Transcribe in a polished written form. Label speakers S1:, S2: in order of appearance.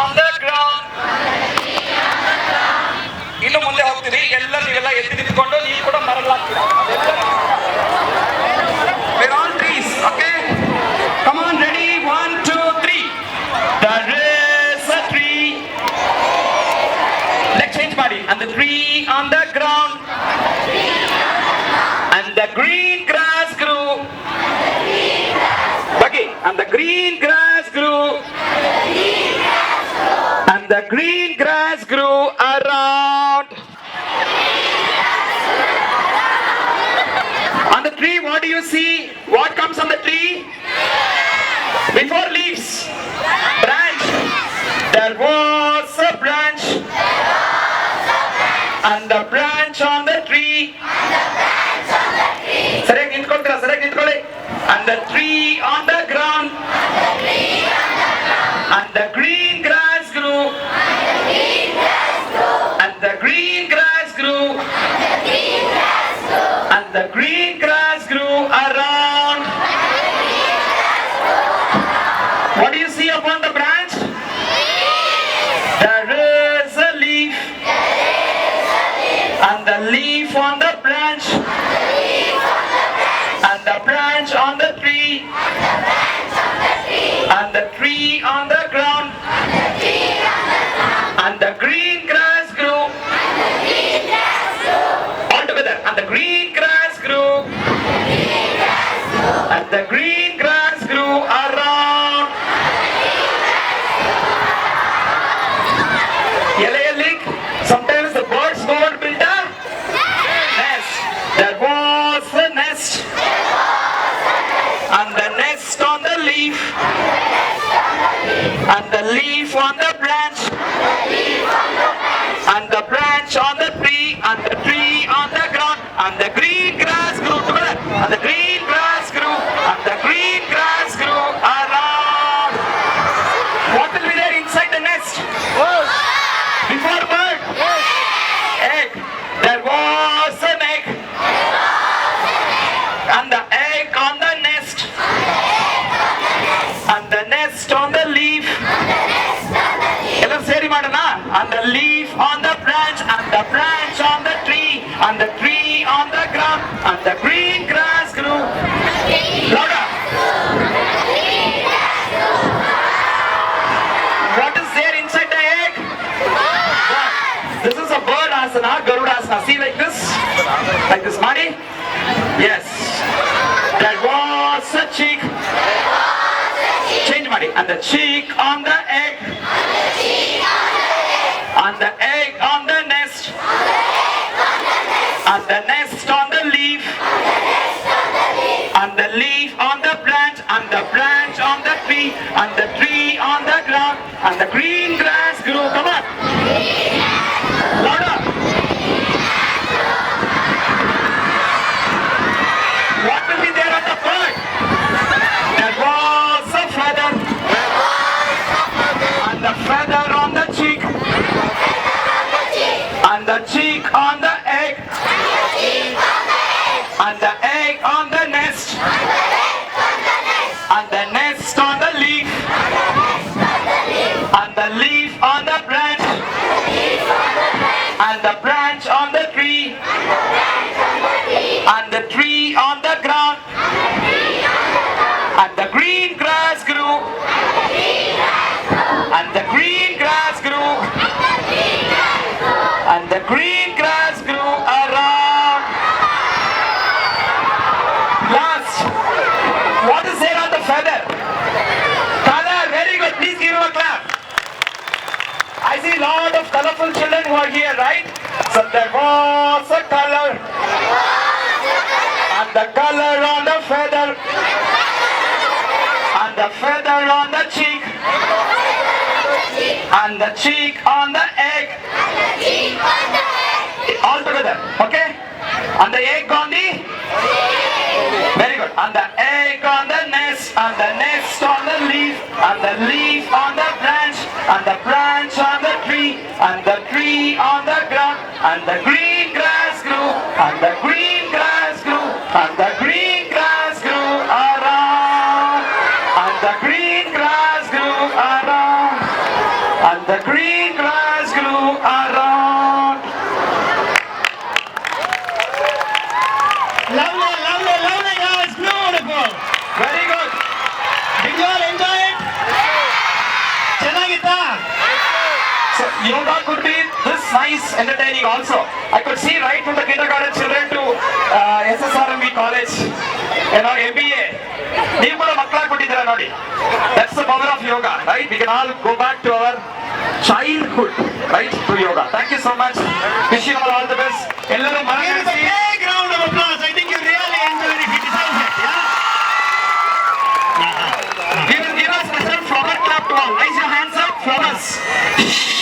S1: on the ground. ಇನ್ನು ಮುಂದೆ ಹೋಗ್ತೀರಿ ನೀವೆಲ್ಲ ಎದ್ದು ನಿಂತ್ಕೊಂಡು ನೀವು ಕೂಡ ಮರಗಳಾಗ್ತೀರಾ. We're on trees, okay? Come on, ready? 1, 2, 3. There is a tree. Let's change body. And the tree on the ground. And the green grass grew. Okay. And the green grass grew. And the green grass grew around. On the tree, what do you see? What comes on the tree? Before leaves, branch. There was a branch. And the branch on the tree. ಸರಿಯಾಗಿ ನಿಂತ್ಕೊಳ್ಳಿ. And the tree on the ground. And the green grass grew. And the green grass grew. And the green grass grew around. What do you see upon the branch? There is a leaf. And the leaf on the branch. And the branch on the tree. And the tree on the ground. And the green grass grew. All together. And the green grass grew. And the green grass grew around. ಎಲೆಯಲ್ಲಿ sometimes the birds go and build a nest. There was a nest. And the nest on the leaf. And the leaf on the branch. And the branch on the tree. And the tree on the ground. And the green grass grew together. And the green grass grew. And the green grass grew around. What will be there inside the nest? Before bird? Egg. There was an egg. And the egg on the nest. And the nest on the leaf. And the leaf on the branch. And the branch on the tree. And the tree on the ground. And the green grass grew. Louder. What is there inside the egg? This is a bird asana, Garuda asana. See like this? Like this, Mani? Yes. There was a chick. Change, Mani. And the chick on the egg. And the egg on the nest. And the nest on the leaf. And the leaf on the branch. And the branch on the tree. And the tree on the ground. And the green grass grew. Come on. Louder. What will be there on the bird? There was a feather. And the feather on the cheek. And the cheek on the egg. And the egg on the nest. And the nest on the leaf. And the leaf on the branch. And the branch on the tree. And the tree on the ground. And the green grass grew. And the green grass grew. And the green grass grew around. Last. What is there on the feather? Color. Very good. Please give him a clap. I see a lot of colorful children who are here, right? So there was a color. And the color on the feather. And the feather on the cheek. And the cheek on the egg. All together, okay? And the egg on the? Very good. And the egg on the nest. And the nest on the leaf. And the leaf on the branch. And the branch on the tree. And the tree on the ground. And the green grass grew. And the green grass grew. And the green grass grew around. And the green grass grew around. and the green grass grew around.
S2: Lovely, lovely, lovely, guys. Beautiful.
S1: Very good.
S2: Did you all enjoy it? ಚೆನ್ನಾಗಿತ್ತಾ?
S1: So yoga could be this nice, entertaining also. I could see right from the kindergarten children to SSRMB college, MBA. ನೀವು ಕೂಡ ಮಕ್ಕಳಾಗಿ ಬಿಟ್ಟಿದ್ದೀರಾ ನೋಡಿ. That's the power of yoga, right? We can all go back to our childhood, right? Through yoga. Thank you so much. Wish you all the best. ಎಲ್ಲರೂ
S2: Give us a
S1: ಮನಸ್ಸಿ
S2: big round of applause. I think you really enjoyed it. It deserves it, yeah?
S1: give us a special flower clap to all. Raise your hands up, flowers.